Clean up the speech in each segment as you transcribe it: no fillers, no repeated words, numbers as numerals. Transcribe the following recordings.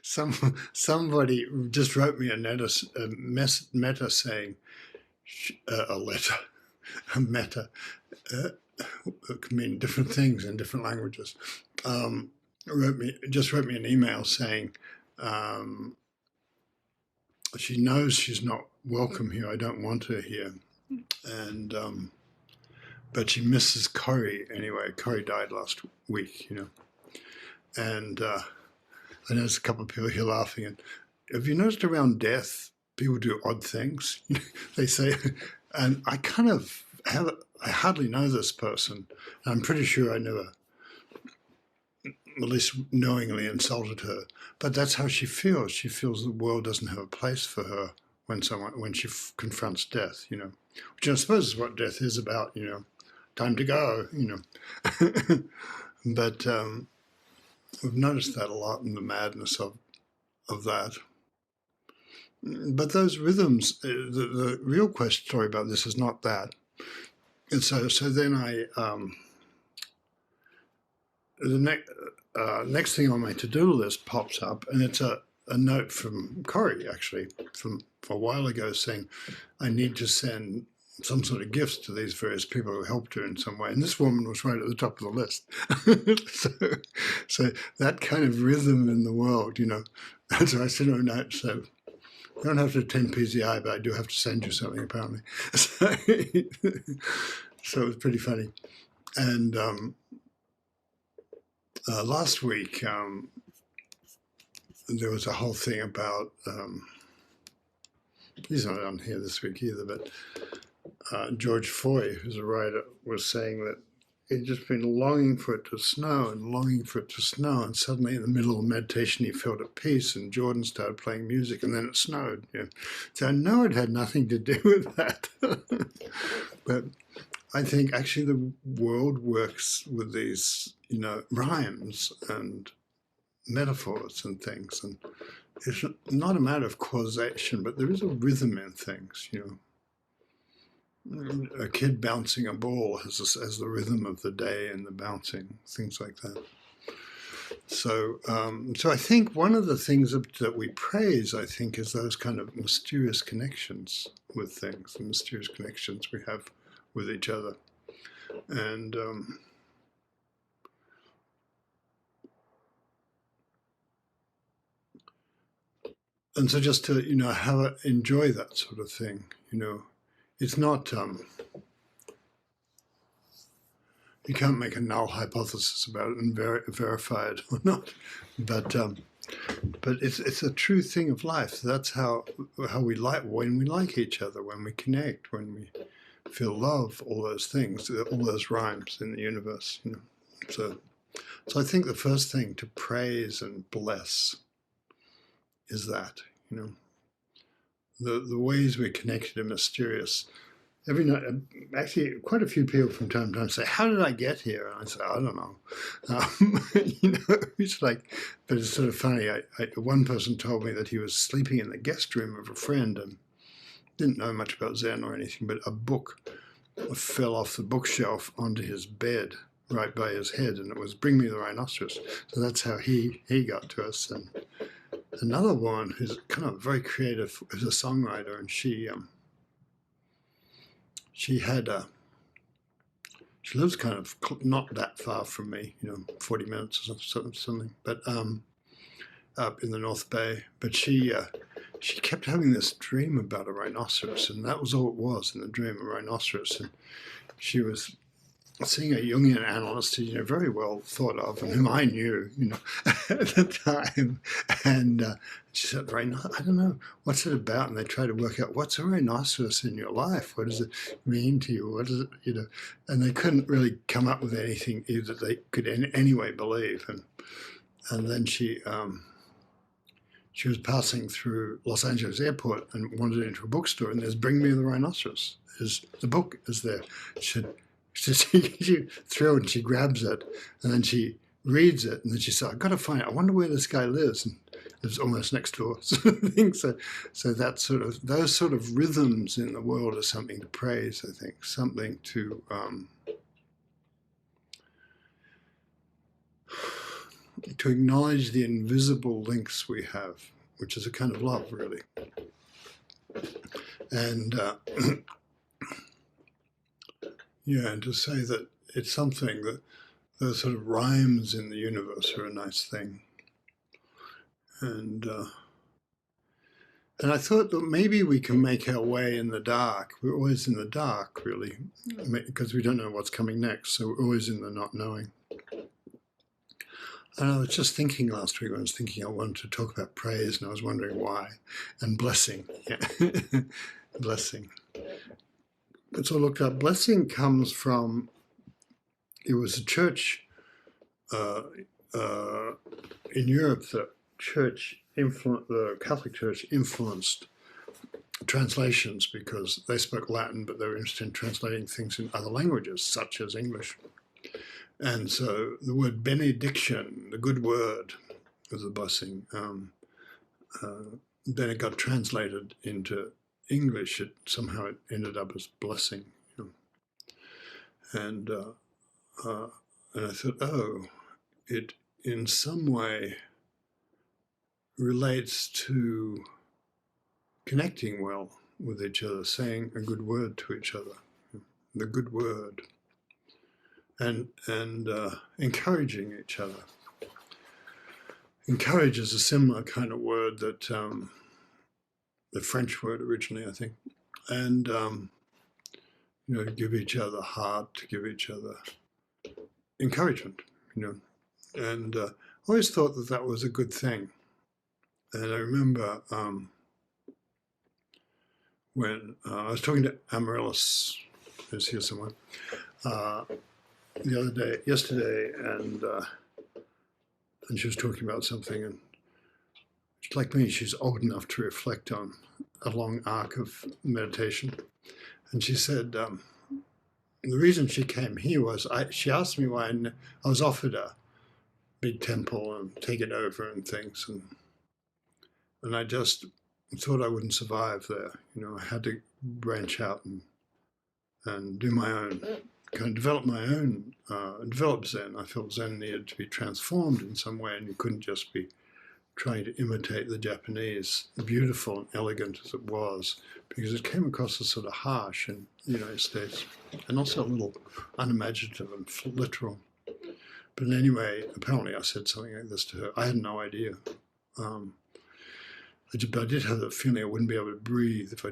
Somebody just wrote me meta saying a letter, a meta. Uh, it can mean different things in different languages. Wrote me an email saying um, she knows she's not welcome here. I don't want her here, and but she misses Corey anyway. Corey died last week, and I know there's a couple of people here laughing. And have you noticed around death, people do odd things? They say, and I kind of have. I hardly know this person. I'm pretty sure I never, at least knowingly, insulted her. But that's how she feels. She feels the world doesn't have a place for her when she confronts death. Which I suppose is what death is about. Time to go. But we've noticed that a lot in the madness of that. But those rhythms, the real question story about this is not that. And so then the next thing on my to-do list pops up, and it's a note from Corey, actually, from a while ago, saying I need to send some sort of gifts to these various people who helped her in some way. And this woman was right at the top of the list. so that kind of rhythm in the world, So I sent her a note, so I don't have to attend PZI, but I do have to send you something, apparently. So it was pretty funny. And last week, there was a whole thing about, he's not on here this week either, but George Foy, who's a writer, was saying that he'd just been longing for it to snow and longing for it to snow, and suddenly in the middle of meditation he felt at peace, and Jordan started playing music, and then it snowed. So I know it had nothing to do with that. But I think actually the world works with these, rhymes and metaphors and things, and it's not a matter of causation, but there is a rhythm in things, A kid bouncing a ball has the rhythm of the day and the bouncing, things like that. So, so I think one of the things that we praise, I think, is those kind of mysterious connections with things, the mysterious connections we have with each other, and so just to enjoy that sort of thing, it's not. You can't make a null hypothesis about it and verify it or not, but it's a true thing of life. That's how we like, when we like each other, when we connect, when we feel love, all those things, all those rhymes in the universe. So I think the first thing to praise and bless is that, the ways we're connected are mysterious. Every night, actually, quite a few people from time to time say, "How did I get here?" And I say, "I don't know." It's like, but it's sort of funny. One person told me that he was sleeping in the guest room of a friend and didn't know much about Zen or anything, but a book fell off the bookshelf onto his bed right by his head, and it was "Bring Me the Rhinoceros." So that's how he got to us. And another one who's kind of very creative is a songwriter, and she lives kind of not that far from me, 40 minutes or something, but up in the North Bay. But she kept having this dream about a rhinoceros, and that was all it was in the dream, a rhinoceros. And she was seeing a Jungian analyst who, very well thought of, and whom I knew, at the time. And she said, I don't know, what's it about? And they tried to work out, what's a rhinoceros in your life? What does it mean to you? What does it, And they couldn't really come up with anything either they could in any way believe. And then she was passing through Los Angeles airport and wandered into a bookstore, and there's "Bring Me the Rhinoceros." The book is there. She thrilled, and she grabs it, and then she reads it, and then she said, "I've got to find it. I wonder where this guy lives." And it's almost next door, sort of thing. So that those sort of rhythms in the world are something to praise. I think something to to acknowledge the invisible links we have, which is a kind of love, really. And yeah, and to say that it's something that those sort of rhymes in the universe are a nice thing. And I thought that maybe we can make our way in the dark. We're always in the dark, really, because we don't know what's coming next. So we're always in the not knowing. And I was just thinking last week, I wanted to talk about praise, and I was wondering why. And blessing, yeah. Blessing. And so I looked up, blessing comes from, it was a church in Europe, the Catholic Church influenced translations because they spoke Latin, but they were interested in translating things in other languages, such as English. And so the word benediction, the good word, was a blessing. Then it got translated into English. Somehow it ended up as blessing. And I thought, oh, it in some way relates to connecting well with each other, saying a good word to each other, the good word, and encouraging each other. Encourage is a similar kind of word that the French word originally, I think, and give each other heart, to give each other encouragement, and I always thought that that was a good thing. And I remember when I was talking to Amaryllis, who's here somewhere, yesterday, and she was talking about something, and like me, she's old enough to reflect on a long arc of meditation. And she said the reason she came here was she asked me why I was offered a big temple and take it over and things, and I just thought I wouldn't survive there. I had to branch out and do my own, kind of develop my own, develop Zen. I felt Zen needed to be transformed in some way, and you couldn't just be trying to imitate the Japanese, beautiful and elegant as it was, because it came across as sort of harsh in the United States, and also a little unimaginative and literal. But anyway, apparently I said something like this to her. I had no idea. But I did have the feeling I wouldn't be able to breathe if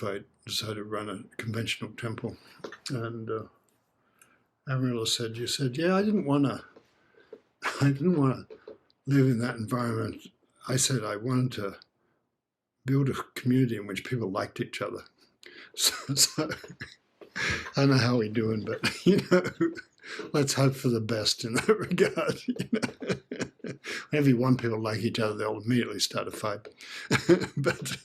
I decided to run a conventional temple. And Amarillo said, "You said, yeah, I didn't want to live in that environment. I said I wanted to build a community in which people liked each other." So I don't know how we're doing, but let's hope for the best in that regard. Whenever you want people to like each other, they'll immediately start a fight. but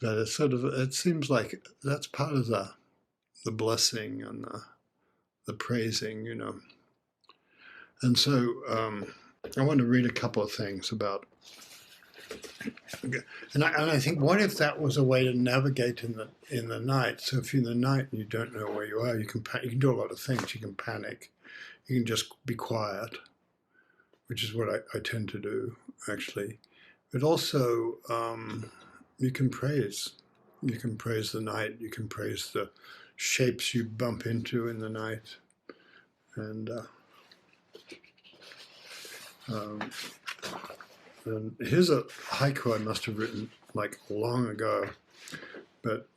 it seems like that's part of the blessing and the praising, And so I want to read a couple of things about. And I think, what if that was a way to navigate in the night? So if you're in the night and you don't know where you are, you can do a lot of things. You can panic. You can just be quiet, which is what I tend to do, actually. But also, you can praise. You can praise the night. You can praise the shapes you bump into in the night. And here's a haiku I must have written like long ago, but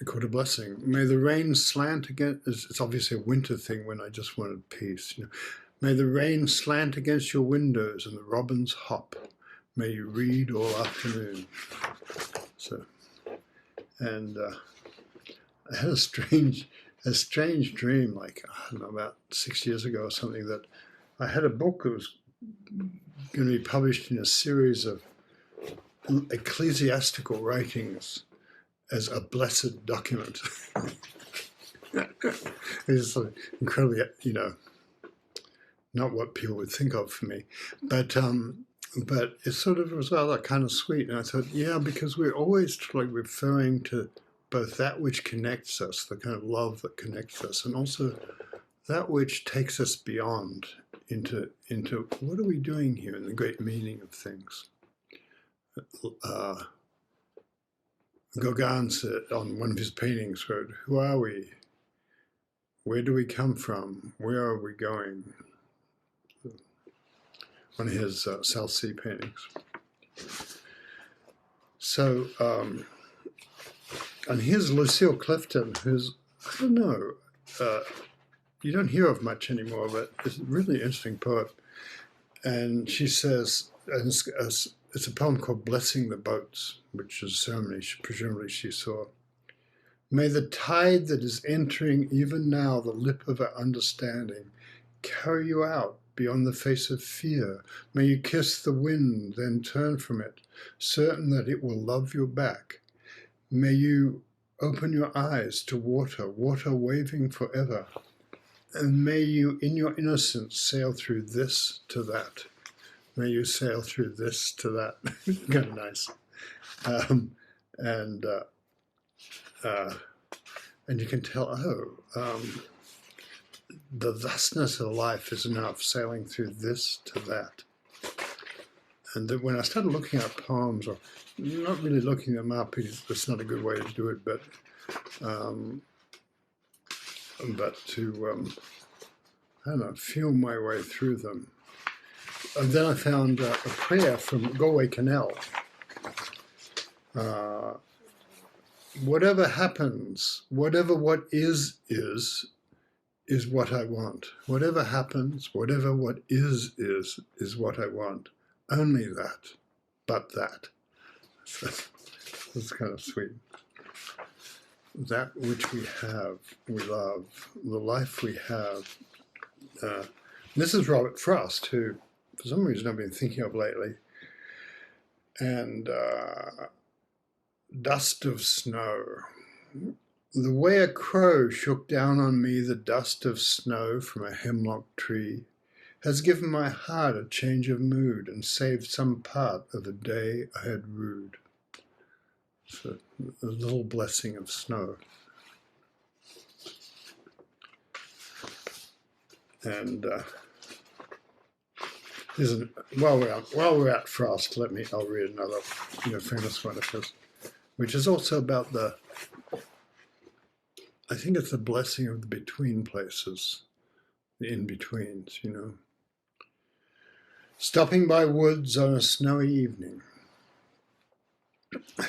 called a blessing. May the rain slant against, it's obviously a winter thing when I just wanted peace. May the rain slant against your windows and the robins hop. May you read all afternoon. So, and I had a strange dream, like, I don't know, about 6 years ago or something, that I had a book that was going to be published in a series of ecclesiastical writings as a blessed document. It's incredibly, not what people would think of for me, but it sort of was rather kind of sweet. And I thought, yeah, because we're always like referring to both that which connects us, the kind of love that connects us, and also that which takes us beyond, into what are we doing here and the great meaning of things. Gauguin said on one of his paintings, wrote, "Who are we? Where do we come from? Where are we going?" One of his South Sea paintings. So, and here's Lucille Clifton, who's, I don't know, you don't hear of much anymore, but it's a really interesting poet. And she says, and it's a poem called Blessing the Boats, which is a ceremony presumably she saw. "May the tide that is entering even now the lip of our understanding carry you out beyond the face of fear. May you kiss the wind, then turn from it, certain that it will love you back. May you open your eyes to water, water waving forever. And may you, in your innocence, sail through this to that." May you sail through this to that. Kind of nice. And you can tell, the vastness of life is enough, sailing through this to that. And then when I started looking up poems, or not really looking them up, it's not a good way to do it, but to, I don't know, feel my way through them. And then I found a prayer from Galway Canal. Whatever happens, whatever what is what I want. Whatever happens, whatever what is what I want. Only that, but that. So, that's kind of sweet. That which we have, we love. The life we have. This is Robert Frost, who, for some reason, I've been thinking of lately. And dust of snow. The way a crow shook down on me the dust of snow from a hemlock tree has given my heart a change of mood and saved some part of a day I had rued. So a little blessing of snow. And while we're at Frost, I'll read another famous one of his, which is also about I think it's the blessing of the between places, the in-betweens, Stopping by woods on a snowy evening.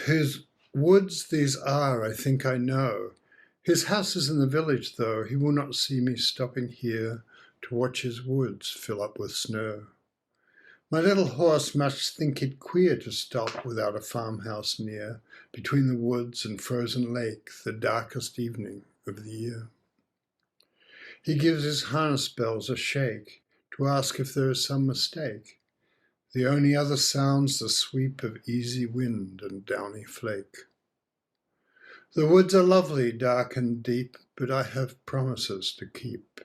Whose woods these are, I think I know. His house is in the village, though. He will not see me stopping here to watch his woods fill up with snow. My little horse must think it queer to stop without a farmhouse near, between the woods and frozen lake, the darkest evening of the year. He gives his harness bells a shake to ask if there is some mistake. The only other sound's the sweep of easy wind and downy flake. The woods are lovely, dark and deep, but I have promises to keep,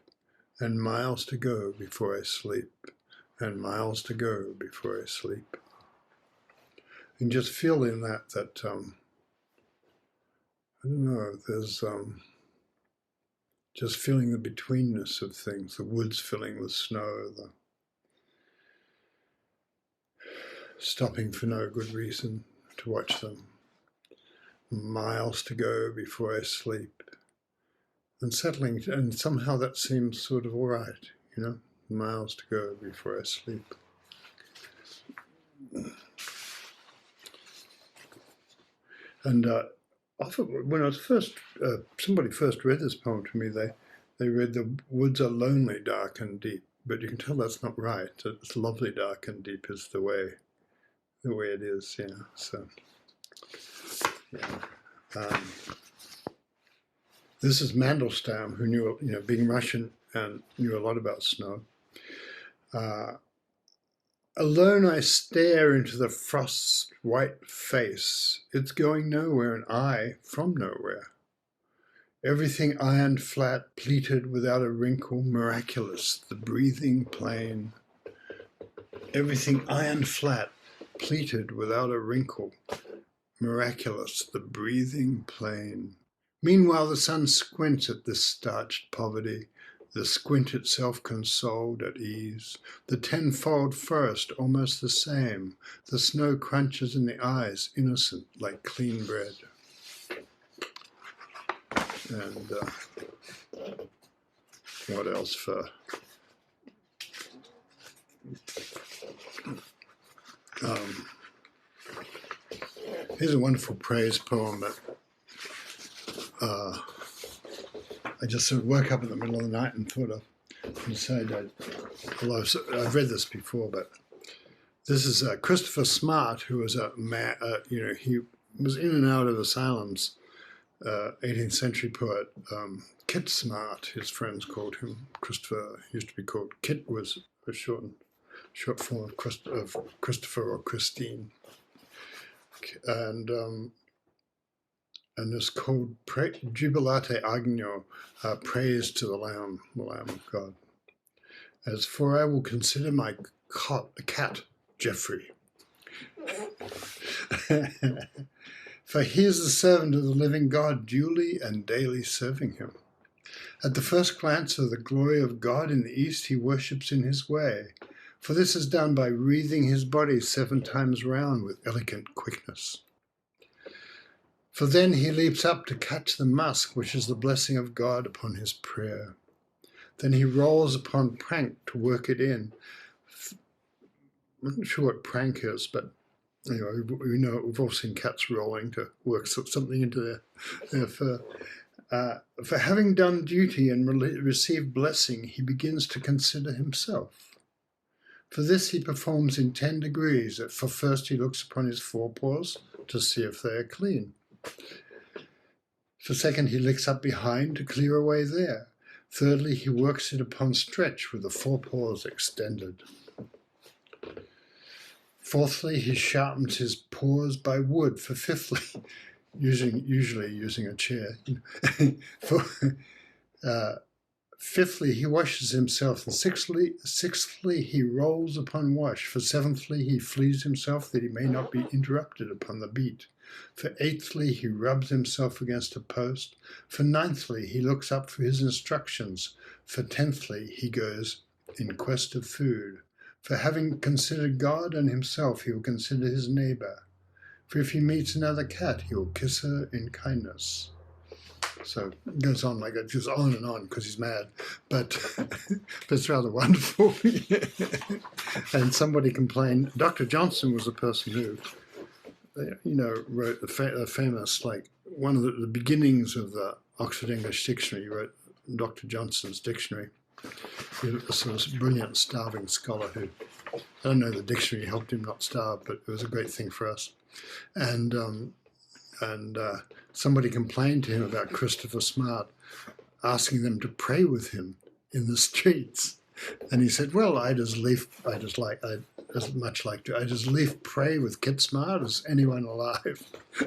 and miles to go before I sleep. And miles to go before I sleep. And just feeling that I don't know, there's just feeling the betweenness of things, the woods filling with snow, the stopping for no good reason to watch them. Miles to go before I sleep. And settling, and somehow that seems sort of all right, miles to go before I sleep. And often when I was somebody first read this poem to me, they read "The woods are lonely, dark and deep," but you can tell that's not right. It's lovely, dark and deep is the way it is, So, this is Mandelstam, who knew, being Russian and knew a lot about snow. Alone I stare into the frost's white face. It's going nowhere and I from nowhere. Everything ironed flat, pleated without a wrinkle, miraculous, the breathing plain. Everything ironed flat, pleated without a wrinkle, miraculous, the breathing plain. Meanwhile the sun squints at this starched poverty, the squint itself consoled at ease, the tenfold forest almost the same, the snow crunches in the eyes innocent like clean bread. And what else for? Here's a wonderful praise poem that I just sort of woke up in the middle of the night and thought of. And said, although I've read this before, but this is Christopher Smart, who was a man, he was in and out of asylums, 18th century poet. Kit Smart, his friends called him. Christopher used to be called Kit, was a short form of Christopher or Christine. And it's called Jubilate Agno, praise to the Lamb of God. As for I will consider my cat, Geoffrey. For he is the servant of the living God, duly and daily serving him. At the first glance of the glory of God in the east, he worships in his way. For this is done by wreathing his body 7 times round with elegant quickness. For then he leaps up to catch the musk, which is the blessing of God upon his prayer. Then he rolls upon prank to work it in. I'm not sure what prank is, but we've all seen cats rolling to work something into their fur. For having done duty and received blessing, he begins to consider himself. For this he performs in 10 degrees. For first he looks upon his forepaws to see if they are clean. For second he licks up behind to clear away there. Thirdly, he works it upon stretch with the forepaws extended. Fourthly, he sharpens his paws by wood. For fifthly, usually using a chair. Fifthly, he washes himself. And sixthly, he rolls upon wash. For seventhly, he flees himself that he may not be interrupted upon the beat. For eighthly, he rubs himself against a post. For ninthly, he looks up for his instructions. For 10thly, he goes in quest of food. For having considered God and himself, he will consider his neighbor. For if he meets another cat, he will kiss her in kindness. So it goes on like that, just on and on because he's mad. But it's rather wonderful. And somebody complained, Dr. Johnson was the person who wrote the famous, like one of the beginnings of the Oxford English Dictionary. He wrote Dr. Johnson's dictionary. He was a sort of brilliant starving scholar who, I don't know, the dictionary helped him not starve, but it was a great thing for us. And somebody complained to him about Christopher Smart, asking them to pray with him in the streets. And he said, well, I just pray with Kit Smart as anyone alive.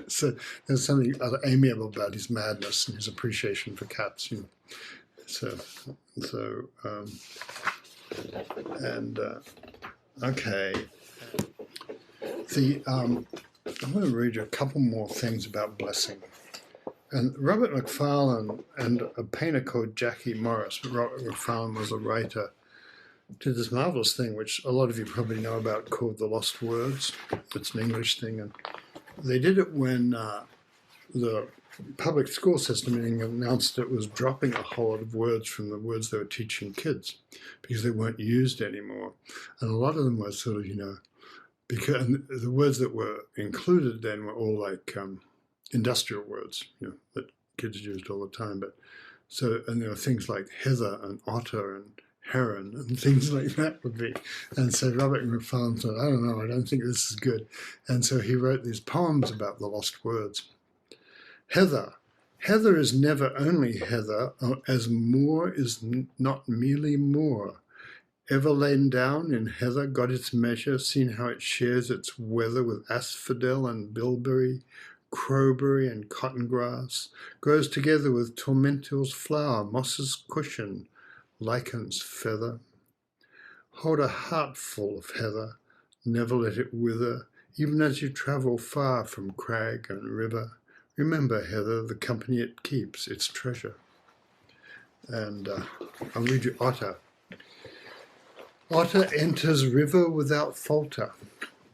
So there's something amiable about his madness and his appreciation for cats, okay. I'm going to read you a couple more things about blessing. And Robert Macfarlane and a painter called Jackie Morris, but Robert Macfarlane was a writer, did this marvelous thing, which a lot of you probably know about, called The Lost Words. It's an English thing. And they did it when the public school system announced it was dropping a whole lot of words from the words they were teaching kids because they weren't used anymore. And a lot of them were sort of, because the words that were included then were all like industrial words, that kids used all the time. And there were things like heather and otter and heron and things like that would be. And so Robert Macfarlane thought, I don't know, I don't think this is good. And so he wrote these poems about the lost words. Heather. Heather is never only heather, as moor is not merely moor. Ever lain down in heather, got its measure, seen how it shares its weather with asphodel and bilberry, crowberry and cotton grass, grows together with tormentil's flower, moss's cushion, lichen's feather. Hold a heart full of heather, never let it wither, even as you travel far from crag and river. Remember, heather, the company it keeps, its treasure. And I'll read you Otter. Otter enters river without falter.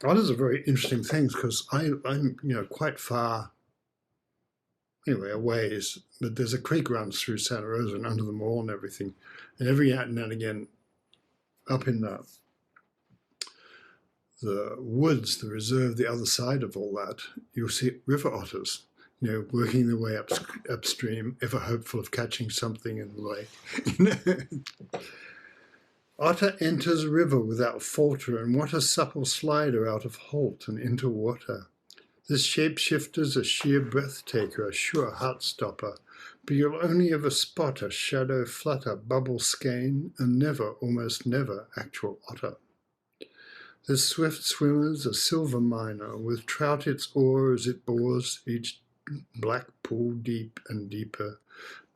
Otters are very interesting things because I'm quite far anyway a ways, but there's a creek runs through Santa Rosa and under the mall and everything, and every now and again up in the woods, the reserve, the other side of all that, you'll see river otters, working their way upstream, ever hopeful of catching something in the lake. Otter enters river without falter, and what a supple slider out of halt and into water. This shapeshifter's a sheer breath taker, a sure heart stopper, but you'll only ever spot a shadow flutter, bubble skein, and never, almost never, actual otter. This swift swimmer's a silver miner, with trout its oar as it bores each black pool deep and deeper,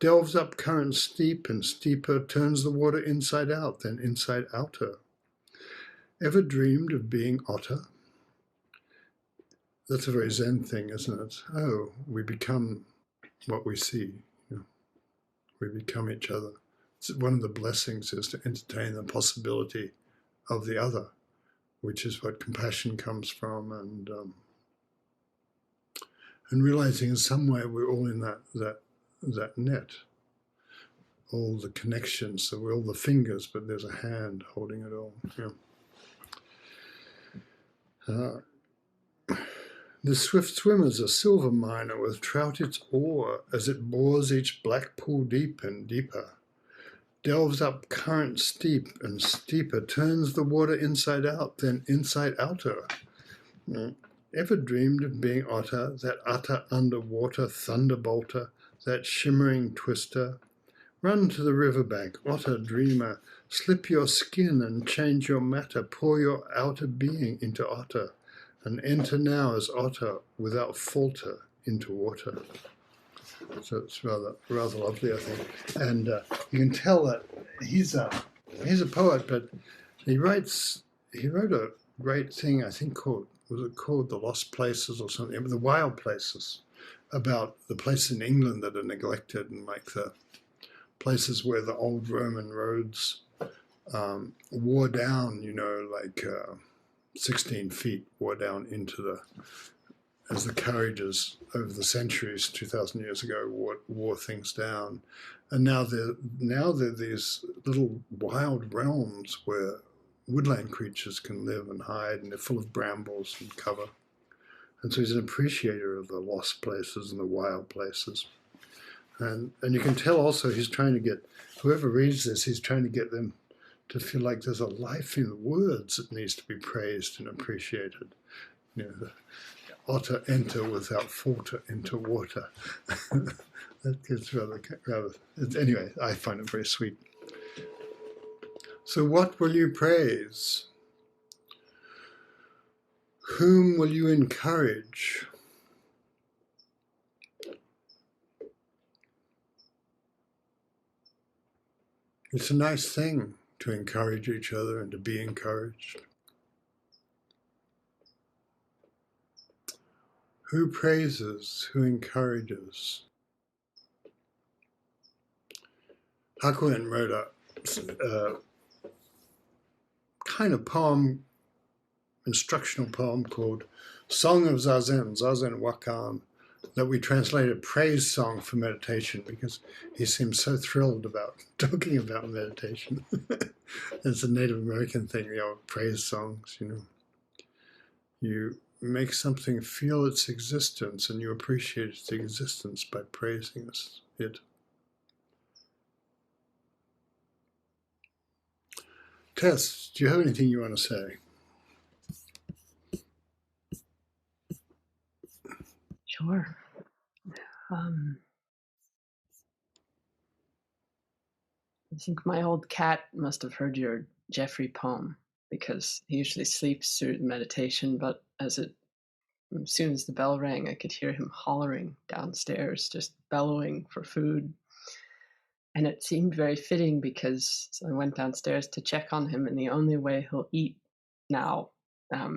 delves up current steep and steeper, turns the water inside out, then inside outer. Ever dreamed of being otter? That's a very Zen thing, isn't it? Oh, we become what we see. We become each other. One of the blessings is to entertain the possibility of the other, which is what compassion comes from, and realizing in some way we're all in that net. All the connections, so we're all the fingers, but there's a hand holding it all. The swift swimmer's a silver miner, with trout its oar as it bores each black pool deep and deeper, delves up current steep and steeper, turns the water inside out, then inside outer. Ever dreamed of being otter, that utter underwater thunderbolter, that shimmering twister? Run to the riverbank, otter dreamer, slip your skin and change your matter, pour your outer being into otter, and enter now as otter without falter into water. So it's rather lovely, I think. And you can tell that he's a poet, but he wrote a great thing, I think called The Lost Places or something, the Wild Places, about the places in England that are neglected, and like the places where the old Roman roads wore down, 16 feet wore down into as the carriages over the centuries, 2,000 years ago, wore things down. And now they're these little wild realms where woodland creatures can live and hide, and they're full of brambles and cover. And so he's an appreciator of the lost places and the wild places. And you can tell also he's trying to get, whoever reads this, he's trying to get them to feel like there's a life in the words that needs to be praised and appreciated. The otter enter without falter into water. That gets rather, anyway, I find it very sweet. So what will you praise? Whom will you encourage? It's a nice thing to encourage each other and to be encouraged. Who praises, who encourages? Hakuin wrote a kind of poem, instructional poem called Song of Zazen, Zazen Wakan, that we translated praise song for meditation, because he seems so thrilled about talking about meditation. It's a Native American thing, praise songs, You make something feel its existence, and you appreciate its existence by praising it. Tess, do you have anything you want to say? Sure. I think my old cat must have heard your Jeffrey poem, because he usually sleeps through the meditation, but as soon as the bell rang, I could hear him hollering downstairs, just bellowing for food. And it seemed very fitting, because I went downstairs to check on him, and the only way he'll eat now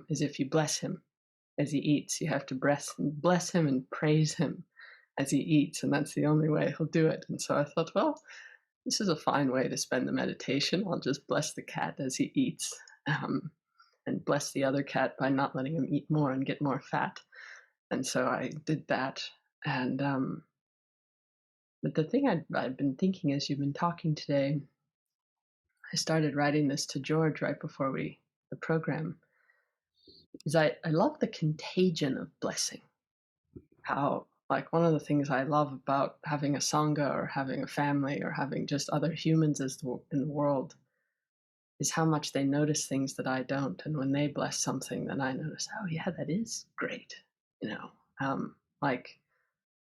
is if you bless him as he eats. You have to bless him and praise him as he eats, and that's the only way he'll do it. And so I thought, well, this is a fine way to spend the meditation. I'll just bless the cat as he eats, um, and bless the other cat by not letting him eat more and get more fat. And so I did that. And but the thing I've been thinking as you've been talking today, I started writing this to George right before the program, is I love the contagion of blessing. How, like, one of the things I love about having a sangha or having a family or having just other humans in the world is how much they notice things that I don't. And when they bless something, then I notice, oh yeah, that is great. You know, like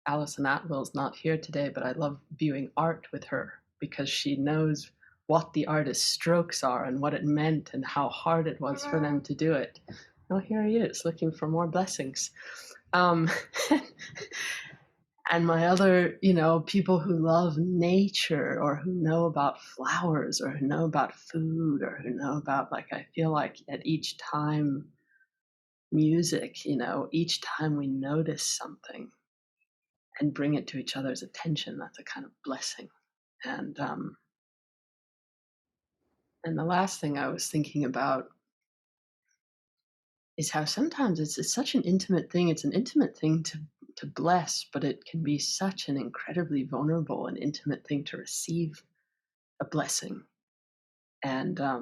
Alison Atwell's not here today, but I love viewing art with her because she knows what the artist's strokes are and what it meant and how hard it was for them to do it. Oh, here he is looking for more blessings. Um, and my other, people who love nature or who know about flowers or who know about food or who know about, like, I feel like at each time music, each time we notice something and bring it to each other's attention, that's a kind of blessing. And the last thing I was thinking about is how sometimes it's such an intimate thing. It's an intimate thing to bless, but it can be such an incredibly vulnerable and intimate thing to receive a blessing. And a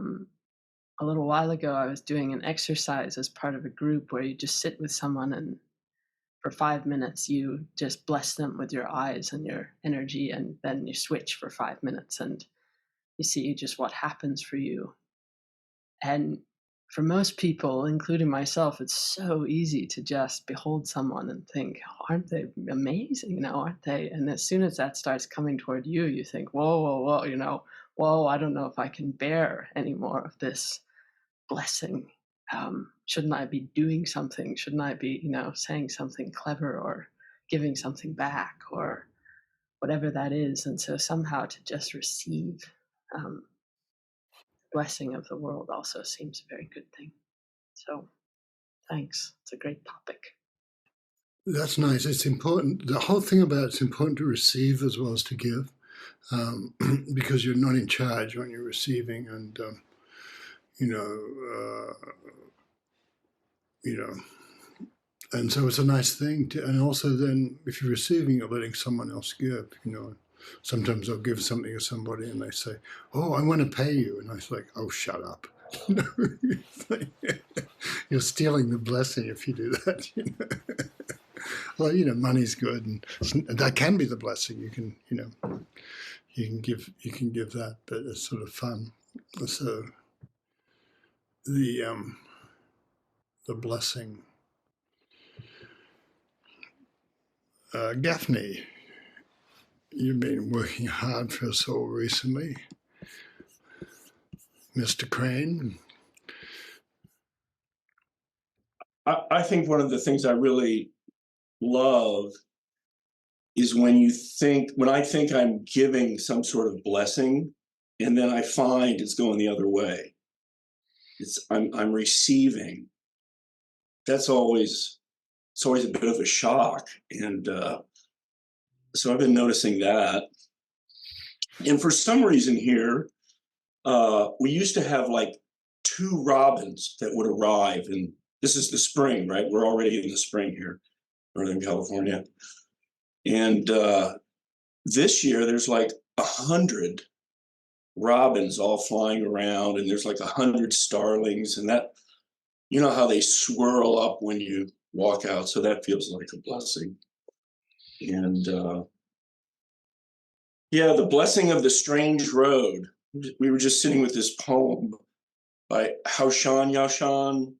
little while ago, I was doing an exercise as part of a group where you just sit with someone and for 5 minutes you just bless them with your eyes and your energy, and then you switch for 5 minutes and you see just what happens for you. And for most people, including myself, it's so easy to just behold someone and think, "Oh, aren't they amazing? Aren't they?" And as soon as that starts coming toward you, you think, whoa, whoa, whoa, whoa, I don't know if I can bear any more of this blessing. Shouldn't I be doing something? Shouldn't I be, saying something clever or giving something back or whatever that is? And so somehow to just receive um, blessing of the world also seems a very good thing. So thanks. It's a great topic. That's nice. It's important. The whole thing about it's important to receive as well as to give, because you're not in charge when you're receiving, and you know, you know, and so it's a nice thing to. And also, then if you're receiving, you're letting someone else give. Sometimes I'll give something to somebody, and they say, "Oh, I want to pay you," and I was like, "Oh, shut up." You're stealing the blessing if you do that. Well, money's good, and that can be the blessing. You can give that, but it's sort of fun. So the the blessing. Gaffney, you've been working hard for us all recently. Mr. Crane. I think one of the things I really love is when I think I'm giving some sort of blessing, and then I find it's going the other way. I'm receiving. It's always a bit of a shock, and so I've been noticing that. And for some reason here, we used to have like 2 robins that would arrive, and this is the spring, right? We're already in the spring here, Northern California. And this year, there's like 100 robins all flying around, and there's like 100 starlings, and that, how they swirl up when you walk out. So that feels like a blessing. And yeah, the blessing of the strange road. We were just sitting with this poem by Haoshan Yashan,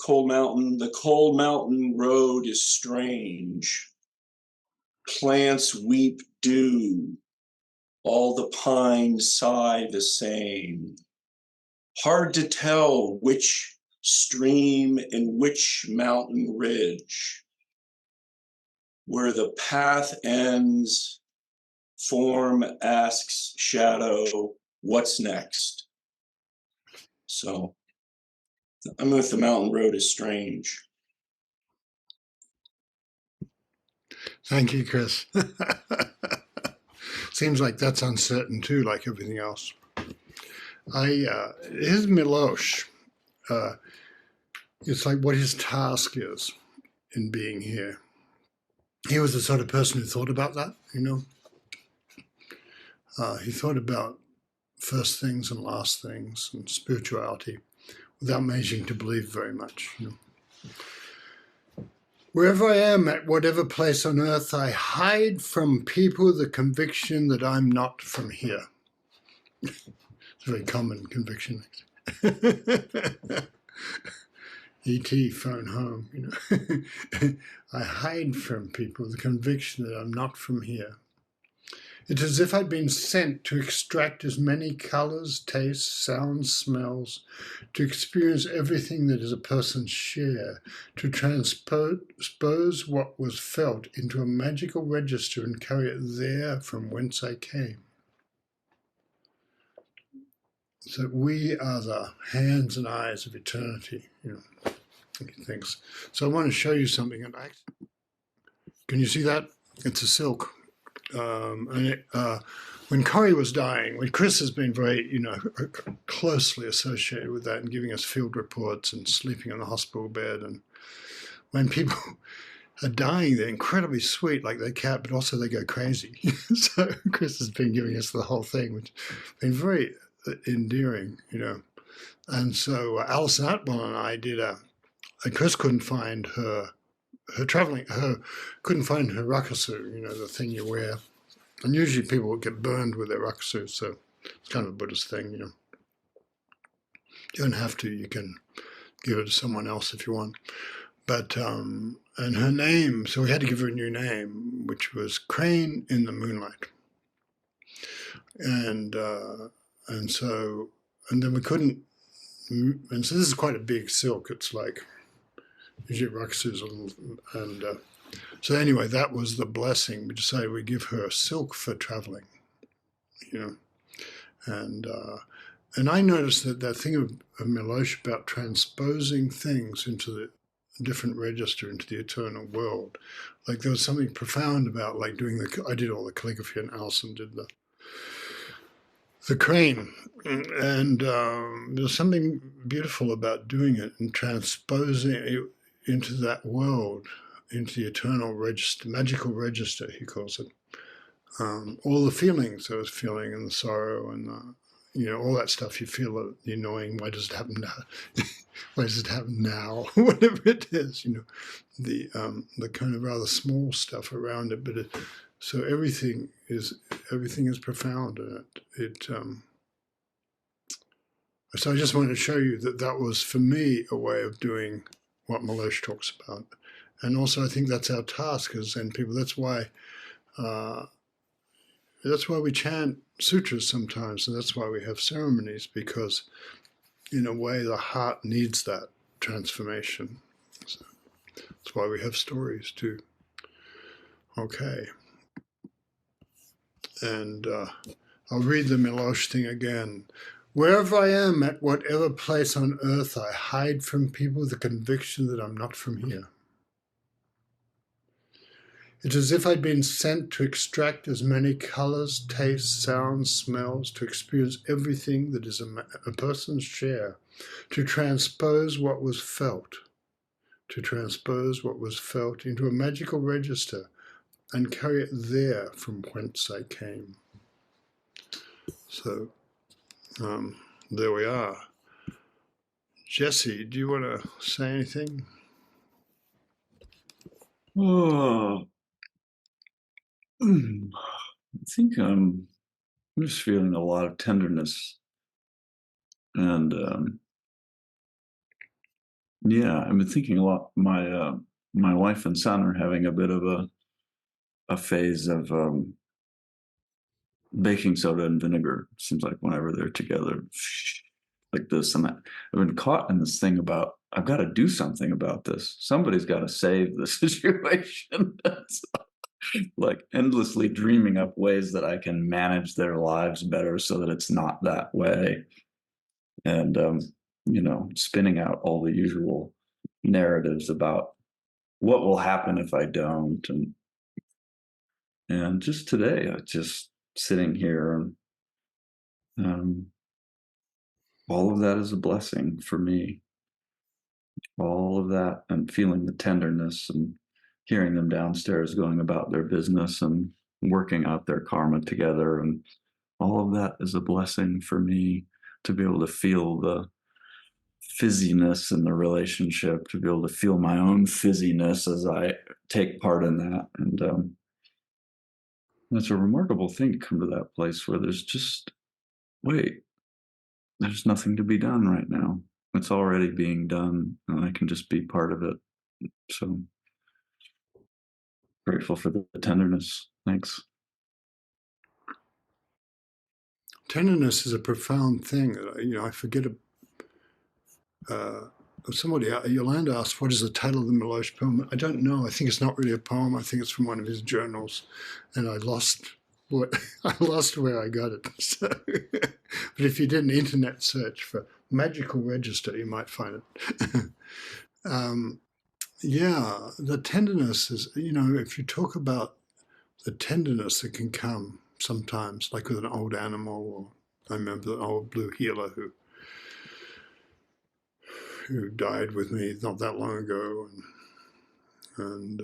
Cold Mountain. The cold mountain road is strange. Plants weep dew. All the pines sigh the same. Hard to tell which stream and which mountain ridge. Where the path ends, form asks shadow, what's next? So I'm with the mountain road is strange. Thank you, Chris. seems like that's uncertain too, like everything else. Here's Milosh. It's like what his task is in being here. He was the sort of person who thought about that, you know. He thought about first things and last things and spirituality without managing to believe very much, you know. Wherever I am, at whatever place on earth, I hide from people the conviction that I'm not from here. It's a very common conviction. E.T. phone home, you know. I hide from people the conviction that I'm not from here. It's as if I'd been sent to extract as many colors, tastes, sounds, smells, to experience everything that is a person's share, to transpose what was felt into a magical register and carry it there from whence I came. So we are the hands and eyes of eternity, you know, he thinks. So I want to show you something. Can you see that? It's a silk. When Corrie was dying, when Chris has been very, you know, closely associated with that and giving us field reports and sleeping in the hospital bed, and when people are dying, they're incredibly sweet, like their cat, but also they go crazy. So Chris has been giving us the whole thing, which has been very endearing, you know. And so Alison Atwell and I did and Chris couldn't find her couldn't find her rakusu, you know, the thing you wear. And usually people would get burned with their rakusu, so it's kind of a Buddhist thing, you know. You don't have to, you can give it to someone else if you want. But, and her name, so we had to give her a new name, which was Crane in the Moonlight. And then we couldn't, and so this is quite a big silk, it's like, usually rakusu's a little, and so anyway, that was the blessing. We decided we'd give her a silk for traveling, you know. And I noticed that thing of Milosh about transposing things into the different register, into the eternal world. Like there was something profound about like I did all the calligraphy and Alison did the crane. And there's something beautiful about doing it and transposing it into that world, into the eternal register, magical register, he calls it. All the feelings I was feeling and the sorrow and you know, all that stuff you feel, the annoying, why does it happen now? Why does it happen now? Whatever it is, you know, the kind of rather small stuff around it, but so everything is profound in it. So I just wanted to show you that was for me a way of doing what Milosh talks about. And also I think that's our task as Zen people. That's why we chant sutras sometimes, and that's why we have ceremonies, because in a way the heart needs that transformation. So that's why we have stories too. Okay. And I'll read the Milosh thing again. Wherever I am, at whatever place on earth, I hide from people the conviction that I'm not from here. It's as if I'd been sent to extract as many colors, tastes, sounds, smells, to experience everything that is a person's share, to transpose what was felt into a magical register and carry it there from whence I came. So, there we are. Jesse, do you want to say anything? Oh, I think I'm just feeling a lot of tenderness, and yeah, I've been thinking a lot. My wife and son are having a bit of a phase of baking soda and vinegar. Seems like whenever they're together, like this, and I've been caught in this thing about I've got to do something about this. Somebody's got to save the situation. Like endlessly dreaming up ways that I can manage their lives better so that it's not that way. And, you know, spinning out all the usual narratives about what will happen if I don't. And just today, I just sitting here, and all of that is a blessing for me. All of that, and feeling the tenderness, and hearing them downstairs going about their business and working out their karma together, and all of that is a blessing for me, to be able to feel the fizziness in the relationship, to be able to feel my own fizziness as I take part in that. And it's a remarkable thing to come to that place where there's just, wait, there's nothing to be done right now. It's already being done, and I can just be part of it. So grateful for the tenderness. Thanks. Tenderness is a profound thing that I forget. Somebody, Yolanda asked, "What is the title of the Milosh poem?" I don't know. I think it's not really a poem. I think it's from one of his journals, and I lost where I got it. So, but if you did an internet search for magical register, you might find it. Yeah, the tenderness is, if you talk about the tenderness that can come sometimes, like with an old animal, or I remember the old blue heeler who died with me not that long ago, and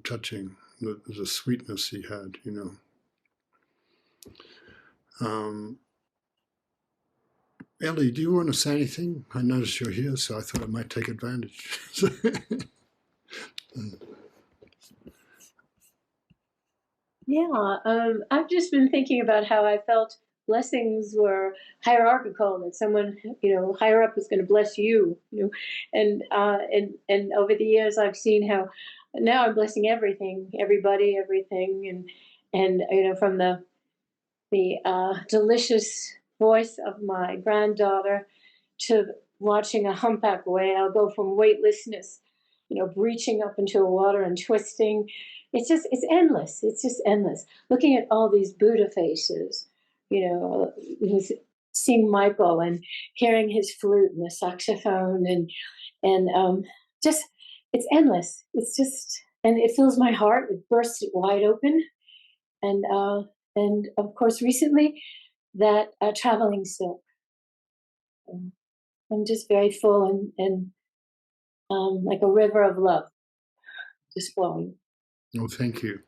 touching the sweetness he had, Ellie, do you want to say anything? I noticed you're here, so I thought I might take advantage. Yeah, I've just been thinking about how I felt blessings were hierarchical, that someone, higher up was going to bless you, and over the years I've seen how now I'm blessing everything, everybody, everything, and from the delicious voice of my granddaughter to watching a humpback whale go from weightlessness, breaching up into the water and twisting. It's endless. It's just endless. Looking at all these Buddha faces, seeing Michael and hearing his flute and the saxophone and just it's endless. It's just, and it fills my heart. It bursts it wide open. And of course, recently that traveling silk. I'm just very full and like a river of love just flowing. Oh, thank you.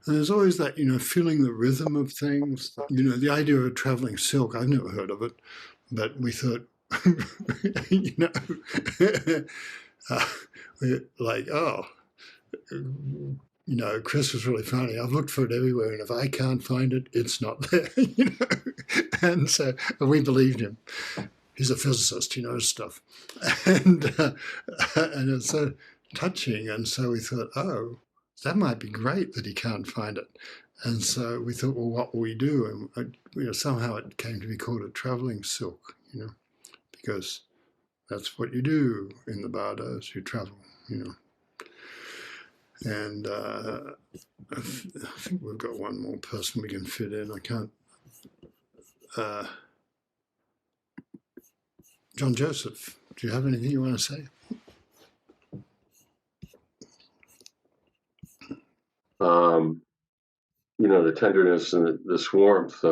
And there's always that, feeling the rhythm of things. The idea of a traveling silk, I've never heard of it, but we thought, we're like, oh, Chris was really funny. I've looked for it everywhere, and if I can't find it, it's not there. And so we believed him. He's a physicist, he knows stuff, and it's so touching. And so we thought, oh, that might be great that he can't find it. And so we thought, well, what will we do? And somehow it came to be called a traveling silk, because that's what you do in the Bardos. You travel, And I think we've got one more person we can fit in. I can't. John Joseph, do you have anything you want to say? The tenderness and this warmth.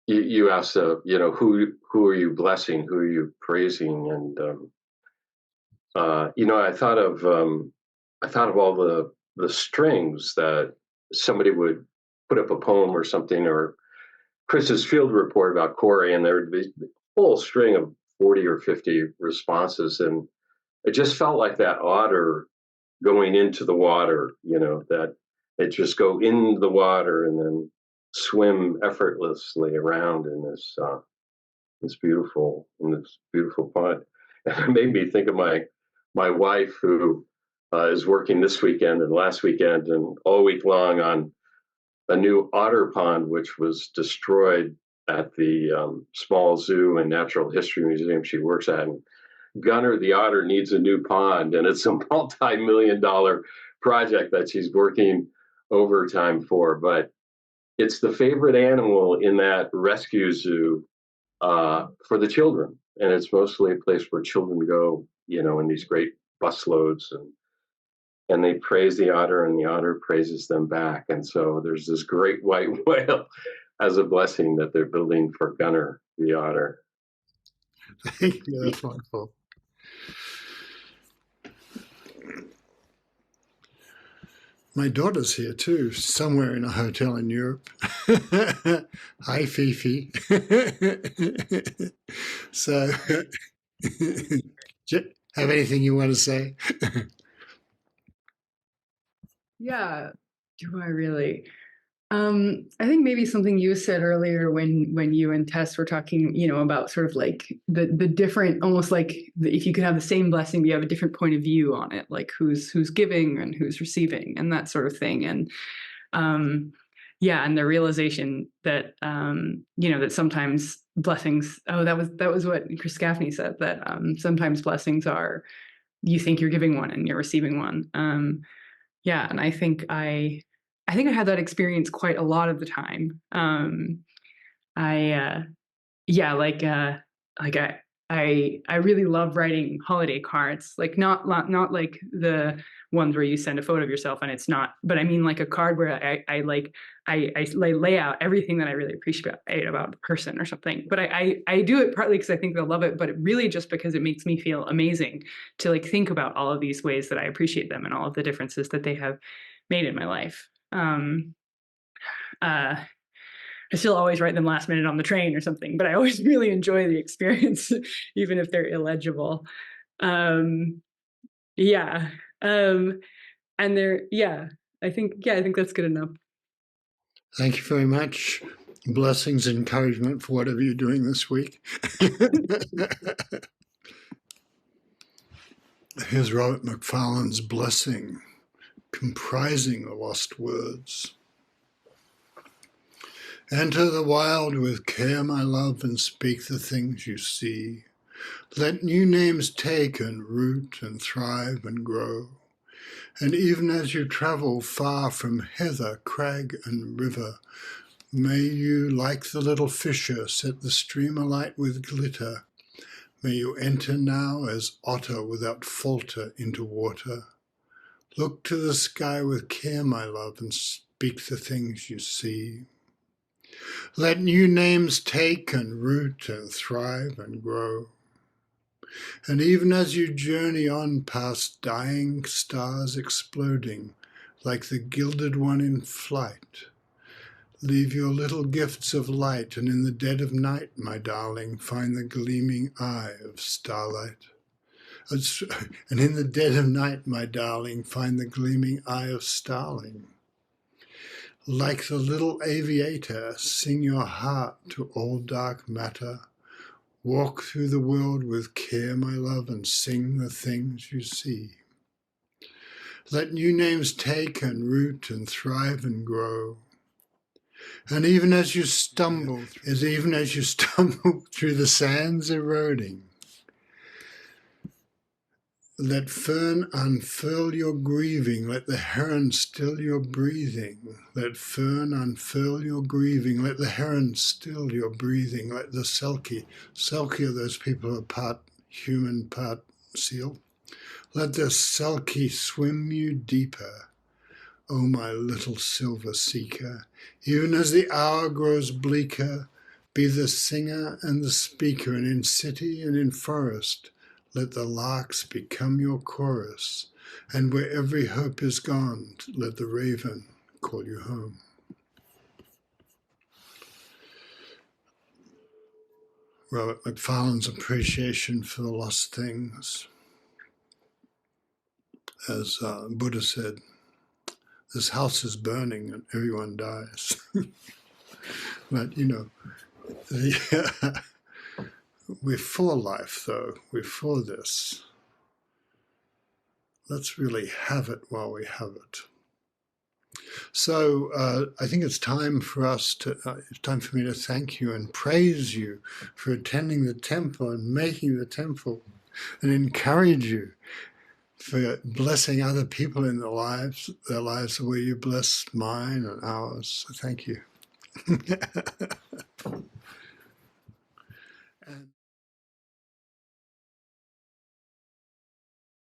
You asked, who are you blessing? Who are you praising? And I thought of all the strings that somebody would put up a poem or something, or Chris's field report about Corey, and there would be a whole string of 40 or 50 responses, and it just felt like that otter going into the water, that it just go in the water and then swim effortlessly around in this beautiful pond. And it made me think of my wife, who is working this weekend and last weekend and all week long on a new otter pond, which was destroyed at the small zoo and natural history museum she works at. And Gunner the otter needs a new pond, and it's a multi-million-dollar project that she's working overtime for. But it's the favorite animal in that rescue zoo for the children, and it's mostly a place where children go, in these great busloads. And and they praise the otter, and the otter praises them back. And so there's this great white whale as a blessing that they're building for Gunnar the otter. Thank you. That's wonderful. My daughter's here too, somewhere in a hotel in Europe. Hi, Fifi. So, have anything you want to say? Yeah, do I really? I think maybe something you said earlier when you and Tess were talking, about sort of like the different, almost like if you could have the same blessing, but you have a different point of view on it, like who's giving and who's receiving and that sort of thing. And yeah, and the realization that that sometimes blessings. Oh, that was what Chris Gaffney said, that sometimes blessings are, you think you're giving one and you're receiving one. Yeah, and I think I had that experience quite a lot of the time. Yeah, like I really love writing holiday cards, like not like the ones where you send a photo of yourself and it's not, but I mean like a card where I lay out everything that I really appreciate about the person or something. But I do it partly because I think they'll love it, but really just because it makes me feel amazing to like think about all of these ways that I appreciate them and all of the differences that they have made in my life. I still always write them last minute on the train or something, but I always really enjoy the experience, even if they're illegible. Yeah. And I think that's good enough. Thank you very much. Blessings, encouragement for whatever you're doing this week. Here's Robert McFarlane's blessing, comprising the lost words. Enter the wild with care, my love, and speak the things you see. Let new names take and root and thrive and grow. And even as you travel far from heather, crag, and river, may you, like the little fisher, set the stream alight with glitter. May you enter now as otter without falter into water. Look to the sky with care, my love, and speak the things you see. Let new names take and root and thrive and grow. And even as you journey on past dying stars exploding, like the gilded one in flight, leave your little gifts of light, and in the dead of night, my darling, find the gleaming eye of starlight. And in the dead of night, my darling, find the gleaming eye of starling. Like the little aviator, sing your heart to all dark matter. Walk through the world with care, my love, and sing the things you see. Let new names take and root and thrive and grow. And even as you stumble through the sands eroding, let fern unfurl your grieving, let the heron still your breathing. Let fern unfurl your grieving, let the heron still your breathing. Let the selkie are those people who are part human, part seal. Let the selkie swim you deeper, O my little silver seeker. Even as the hour grows bleaker, be the singer and the speaker, and in city and in forest, let the larks become your chorus, and where every hope is gone, let the raven call you home. Robert McFarlane's appreciation for the lost things. As Buddha said, this house is burning and everyone dies. But, we're for life, though. We're for this. Let's really have it while we have it. So I think it's time for me to thank you and praise you for attending the temple and making the temple, and encourage you for blessing other people in their lives the way you blessed mine and ours. So thank you.